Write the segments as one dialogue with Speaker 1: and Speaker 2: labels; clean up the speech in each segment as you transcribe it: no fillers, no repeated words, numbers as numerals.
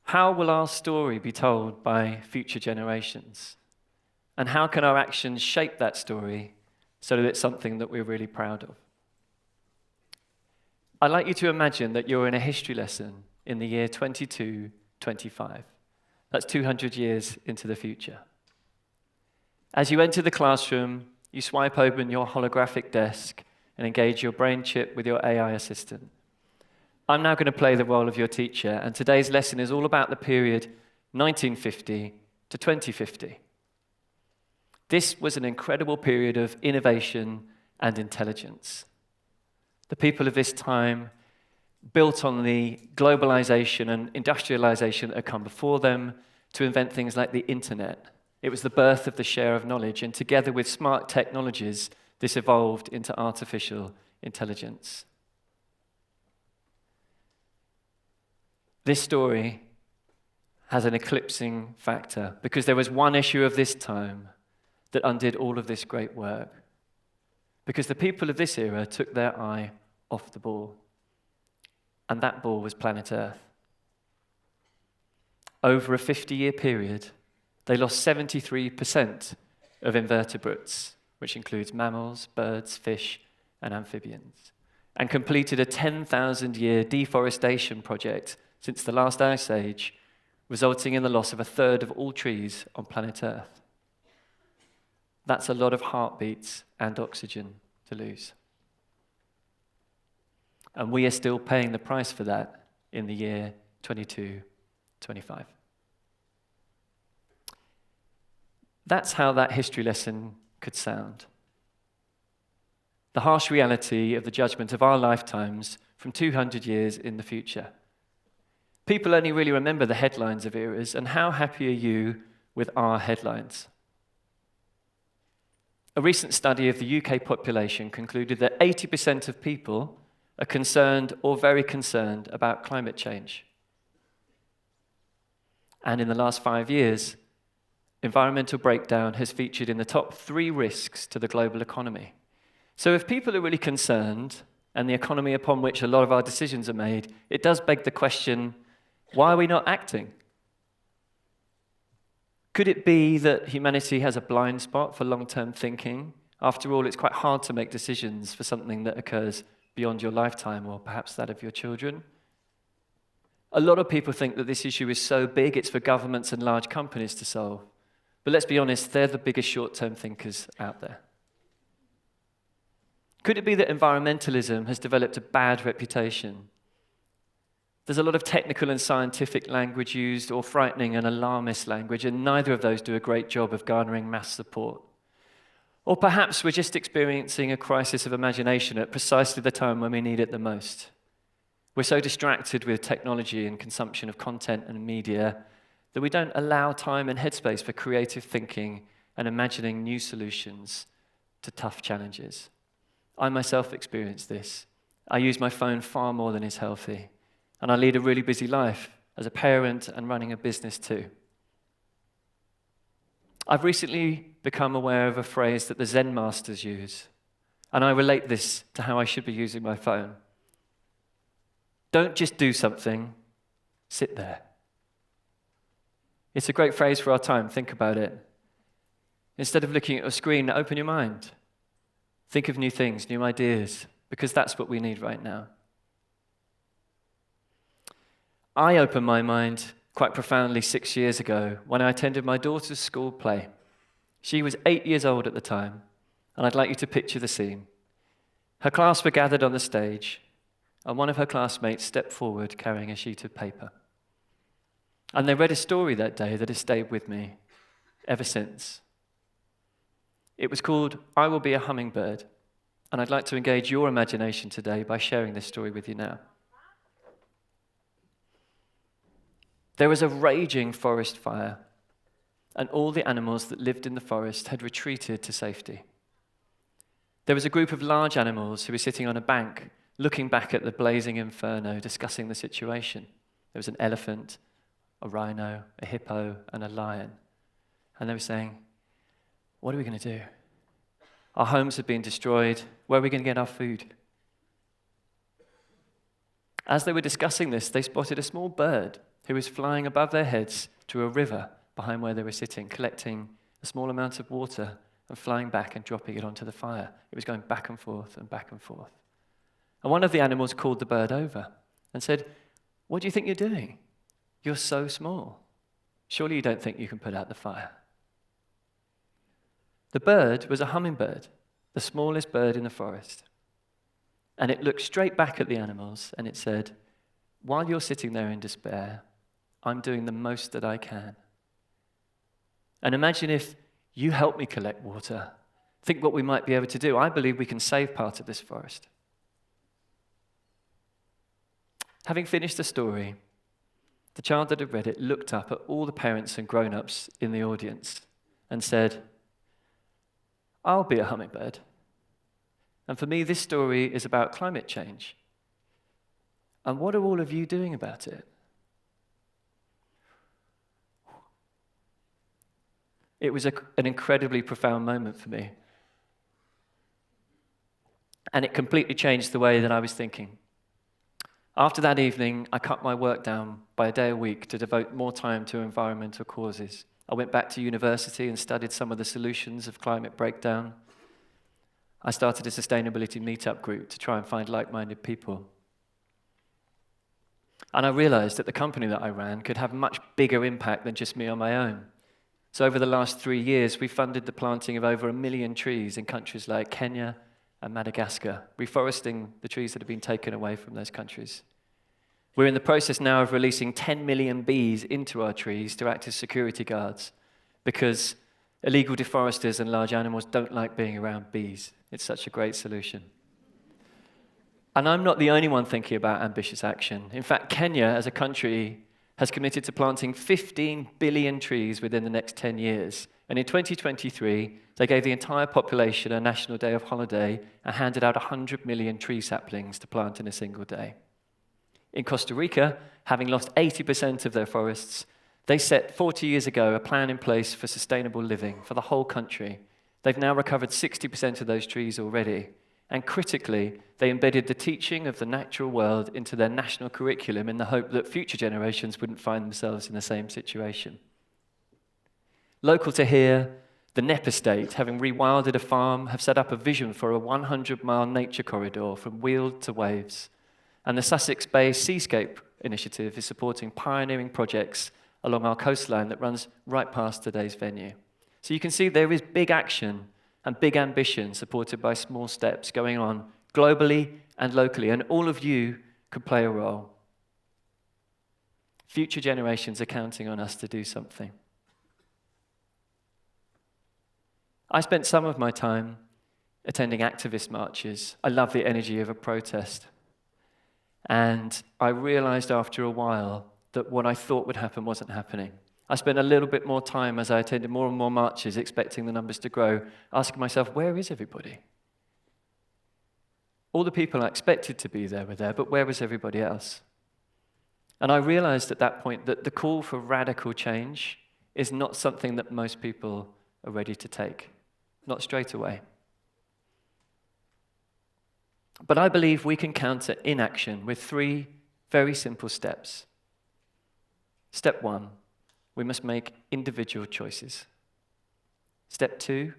Speaker 1: How will our story be told by future generations? And how can our actions shape that story so that it's something that we're really proud of? I'd like you to imagine that you're in a history lesson in the year 2225. That's 200 years into the future. As you enter the classroom, you swipe open your holographic desk and engage your brain chip with your AI assistant. I'm now going to play the role of your teacher, and today's lesson is all about the period 1950 to 2050. This was an incredible period of innovation and intelligence. The people of this time built on the globalization and industrialization that had come before them to invent things like the internet. It was the birth of the share of knowledge, and together with smart technologies, this evolved into artificial intelligence. This story has an eclipsing factor because there was one issue of this time that undid all of this great work. Because the people of this era took their eye off the ball, and that ball was planet Earth. Over a 50-year period, they lost 73% of invertebrates, which includes mammals, birds, fish, and amphibians, and completed a 10,000-year deforestation project since the last ice age, resulting in the loss of a third of all trees on planet Earth. That's a lot of heartbeats and oxygen to lose. And we are still paying the price for that in the year 2225. That's how that history lesson could sound. The harsh reality of the judgment of our lifetimes from 200 years in the future. People only really remember the headlines of eras, and how happy are you with our headlines? A recent study of the UK population concluded that 80% of people are concerned or very concerned about climate change. And in the last 5 years, environmental breakdown has featured in the top 3 risks to the global economy. So if people are really concerned, and the economy upon which a lot of our decisions are made, it does beg the question, why are we not acting? Could it be that humanity has a blind spot for long-term thinking? After all, it's quite hard to make decisions for something that occurs beyond your lifetime, or perhaps that of your children. A lot of people think that this issue is so big, it's for governments and large companies to solve. But let's be honest, they're the biggest short-term thinkers out there. Could it be that environmentalism has developed a bad reputation? There's a lot of technical and scientific language used, or frightening and alarmist language, and neither of those do a great job of garnering mass support. Or perhaps we're just experiencing a crisis of imagination at precisely the time when we need it the most. We're so distracted with technology and consumption of content and media that we don't allow time and headspace for creative thinking and imagining new solutions to tough challenges. I myself experienced this. I use my phone far more than is healthy, and I lead a really busy life as a parent and running a business too. I've recently become aware of a phrase that the Zen masters use, and I relate this to how I should be using my phone. Don't just do something, sit there. It's a great phrase for our time, think about it. Instead of looking at a screen, open your mind. Think of new things, new ideas, because that's what we need right now. I opened my mind quite profoundly 6 years ago when I attended my daughter's school play. She was 8 years old at the time, and I'd like you to picture the scene. Her class were gathered on the stage, and one of her classmates stepped forward carrying a sheet of paper. And they read a story that day that has stayed with me ever since. It was called I Will Be a Hummingbird, and I'd like to engage your imagination today by sharing this story with you now. There was a raging forest fire, and all the animals that lived in the forest had retreated to safety. There was a group of large animals who were sitting on a bank, looking back at the blazing inferno, discussing the situation. There was an elephant, a rhino, a hippo, and a lion. And they were saying, what are we going to do? Our homes have been destroyed. Where are we going to get our food? As they were discussing this, they spotted a small bird who was flying above their heads to a river behind where they were sitting, collecting a small amount of water and flying back and dropping it onto the fire. It was going back and forth and back and forth. And one of the animals called the bird over and said, "What do you think you're doing? You're so small. Surely you don't think you can put out the fire." The bird was a hummingbird, the smallest bird in the forest. And it looked straight back at the animals and it said, "While you're sitting there in despair, I'm doing the most that I can. And imagine if you help me collect water. Think what we might be able to do. I believe we can save part of this forest." Having finished the story, the child that had read it looked up at all the parents and grown-ups in the audience and said, "I'll be a hummingbird. And for me, this story is about climate change. And what are all of you doing about it?" It was an incredibly profound moment for me. And it completely changed the way that I was thinking. After that evening, I cut my work down by a day a week to devote more time to environmental causes. I went back to university and studied some of the solutions of climate breakdown. I started a sustainability meetup group to try and find like-minded people. And I realized that the company that I ran could have a much bigger impact than just me on my own. So over the last 3 years, we funded the planting of over 1 million trees in countries like Kenya and Madagascar, reforesting the trees that have been taken away from those countries. We're in the process now of releasing 10 million bees into our trees to act as security guards because illegal deforesters and large animals don't like being around bees. It's such a great solution. And I'm not the only one thinking about ambitious action. In fact, Kenya, as a country, has committed to planting 15 billion trees within the next 10 years. And in 2023, they gave the entire population a national day of holiday and handed out 100 million tree saplings to plant in a single day. In Costa Rica, having lost 80% of their forests, they set 40 years ago a plan in place for sustainable living for the whole country. They've now recovered 60% of those trees already. And critically, they embedded the teaching of the natural world into their national curriculum in the hope that future generations wouldn't find themselves in the same situation. Local to here, the Knepp estate, having rewilded a farm, have set up a vision for a 100-mile nature corridor from Weald to Waves. And the Sussex Bay Seascape Initiative is supporting pioneering projects along our coastline that runs right past today's venue. So you can see there is big action and big ambition supported by small steps going on globally and locally, and all of you could play a role. Future generations are counting on us to do something. I spent some of my time attending activist marches. I love the energy of a protest. And I realized after a while that what I thought would happen wasn't happening. I spent a little bit more time as I attended more and more marches, expecting the numbers to grow, asking myself, where is everybody? All the people I expected to be there were there, but where was everybody else? And I realized at that point that the call for radical change is not something that most people are ready to take, not straight away. But I believe we can counter inaction with 3 very simple steps. Step 1. We must make individual choices. Step 2,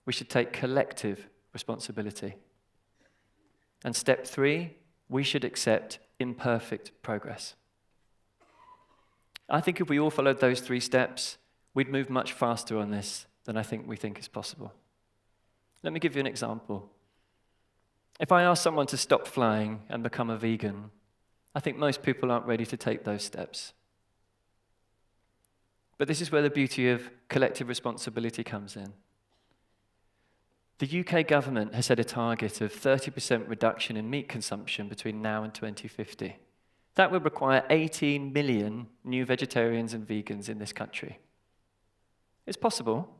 Speaker 1: we should take collective responsibility. And step 3, we should accept imperfect progress. I think if we all followed those 3 steps, we'd move much faster on this than I think we think is possible. Let me give you an example. If I ask someone to stop flying and become a vegan, I think most people aren't ready to take those steps. But this is where the beauty of collective responsibility comes in. The UK government has set a target of 30% reduction in meat consumption between now and 2050. That would require 18 million new vegetarians and vegans in this country. It's possible,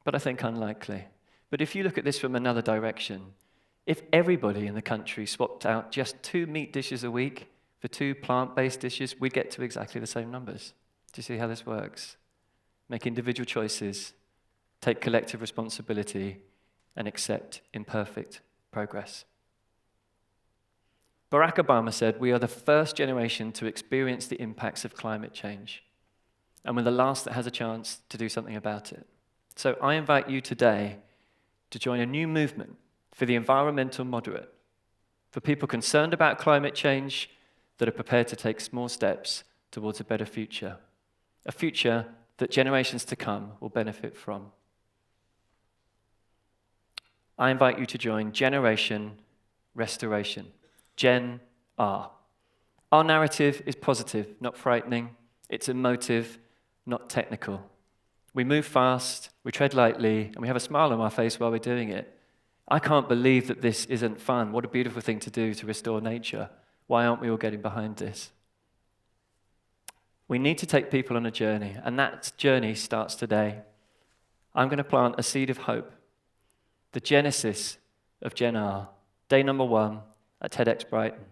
Speaker 1: but I think unlikely. But if you look at this from another direction, if everybody in the country swapped out just 2 meat dishes a week for 2 plant-based dishes, we'd get to exactly the same numbers. Do you see how this works? Make individual choices, take collective responsibility, and accept imperfect progress. Barack Obama said, "We are the first generation to experience the impacts of climate change, and we're the last that has a chance to do something about it." So I invite you today to join a new movement for the environmental moderate, for people concerned about climate change that are prepared to take small steps towards a better future, a future that generations to come will benefit from. I invite you to join Generation Restoration, Gen R. Our narrative is positive, not frightening. It's emotive, not technical. We move fast, we tread lightly, and we have a smile on our face while we're doing it. I can't believe that this isn't fun. What a beautiful thing to do to restore nature. Why aren't we all getting behind this? We need to take people on a journey, and that journey starts today. I'm going to plant a seed of hope, the genesis of Gen R, day number 1 at TEDxBrighton.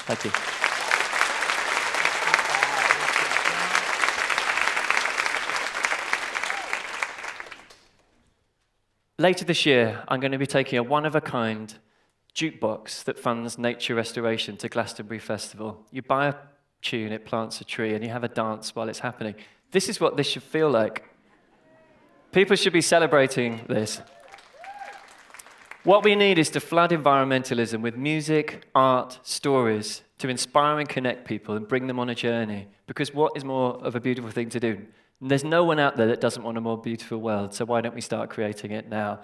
Speaker 1: Thank you. Later this year, I'm going to be taking a one-of-a-kind Jukebox that funds nature restoration to Glastonbury Festival. You buy a tune, it plants a tree, and you have a dance while it's happening. This is what this should feel like. People should be celebrating this. What we need is to flood environmentalism with music, art, stories to inspire and connect people and bring them on a journey. Because what is more of a beautiful thing to do? There's no one out there that doesn't want a more beautiful world, so why don't we start creating it now?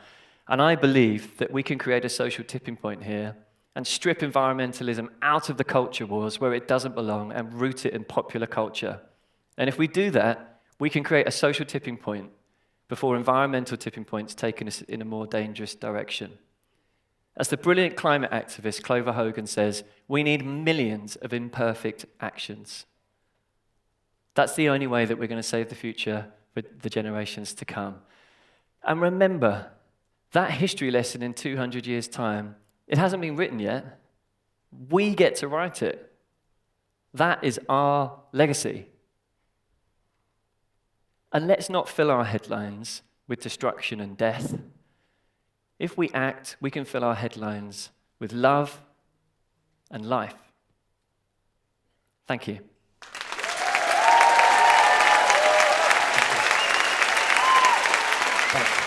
Speaker 1: And I believe that we can create a social tipping point here and strip environmentalism out of the culture wars where it doesn't belong and root it in popular culture. And if we do that, we can create a social tipping point before environmental tipping points taking us in a more dangerous direction. As the brilliant climate activist Clover Hogan says, we need millions of imperfect actions. That's the only way that we're going to save the future for the generations to come. And remember, that history lesson in 200 years' time, it hasn't been written yet. We get to write it. That is our legacy. And let's not fill our headlines with destruction and death. If we act, we can fill our headlines with love and life. Thank you. Thanks.